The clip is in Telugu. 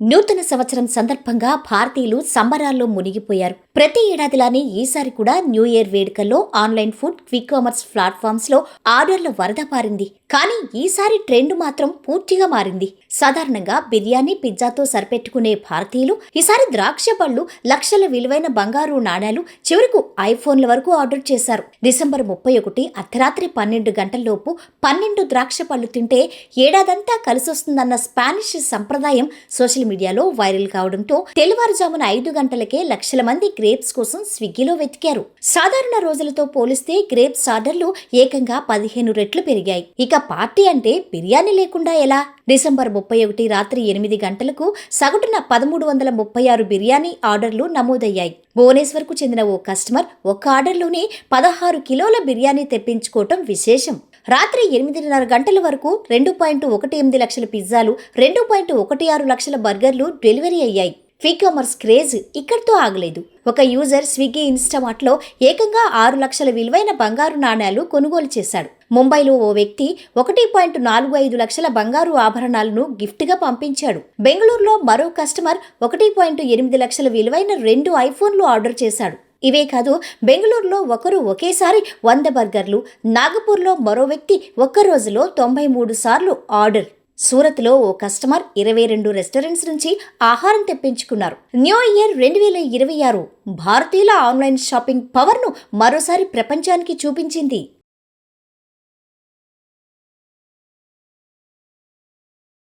నూతన సంవత్సరం సందర్భంగా భారతీయులు సంబరాల్లో మునిగిపోయారు. ప్రతి ఏడాదిలానే ఈసారి కూడా న్యూ ఇయర్ వేడుకల్లో online food, quick commerce platforms లో ఆర్డర్ల వరద పారింది. కానీ ఈసారి ట్రెండ్ మాత్రం పూర్తిగా మారింది. సాధారణంగా బిర్యానీ, పిజ్జాతో సరిపెట్టుకునే భారతీయులు ఈసారి ద్రాక్ష పళ్ళు, లక్షల విలువైన బంగారు నాణేలు, చివరకు ఐఫోన్ల వరకు ఆర్డర్ చేశారు. డిసెంబర్ 31 అర్ధరాత్రి 12 గంటల్లోపు 12 ద్రాక్ష పళ్ళు తింటే ఏడాదంతా కలిసొస్తుందన్న స్పానిష్ సంప్రదాయం సోషల్ మీడియాలో వైరల్ కావడంతో తెల్లవారుజామున 5 గంటలకే లక్షల మంది గ్రేప్స్ కోసం స్విగ్గీలో వెతికారు. సాధారణ రోజులతో పోలిస్తే గ్రేప్స్ ఆర్డర్లు ఏకంగా 15 రెట్లు పెరిగాయి. ఇక పార్టీ అంటే బిర్యానీ లేకుండా ఎలా? డిసెంబర్ 31 రాత్రి 8 గంటలకు సగటున 1336 బిర్యానీ ఆర్డర్లు నమోదయ్యాయి. భువనేశ్వర్కు చెందిన ఓ కస్టమర్ ఒక్క ఆర్డర్లోనే 16 కిలోల బిర్యానీ తెప్పించుకోవటం విశేషం. రాత్రి 8:30 గంటల వరకు 2.18 లక్షల పిజ్జాలు, 2.16 లక్షల బర్గర్లు డెలివరీ అయ్యాయి. క్విక్ కామర్స్ క్రేజ్ ఇక్కడితో ఆగలేదు. ఒక యూజర్ స్విగ్గీ, ఇన్స్టామార్ట్లో ఏకంగా 6 లక్షల విలువైన బంగారు నాణేలు కొనుగోలు చేశాడు. ముంబైలో ఓ వ్యక్తి 1.45 లక్షల బంగారు ఆభరణాలను గిఫ్ట్గా పంపించాడు. బెంగళూరులో మరో కస్టమర్ 1.8 లక్షల విలువైన 2 ఐఫోన్లు ఆర్డర్ చేశాడు. ఇవే కాదు, బెంగళూరులో ఒకరు ఒకేసారి 100 బర్గర్లు, నాగపూర్లో మరో వ్యక్తి ఒక్క రోజులో 93 సార్లు ఆర్డర్. సూరత్లో ఓ కస్టమర్ 22 రెస్టారెంట్స్ నుంచి ఆహారం తెప్పించుకున్నారు. న్యూ ఇయర్ 2026 భారతీయుల ఆన్లైన్ షాపింగ్ పవర్ను మరోసారి ప్రపంచానికి చూపించింది.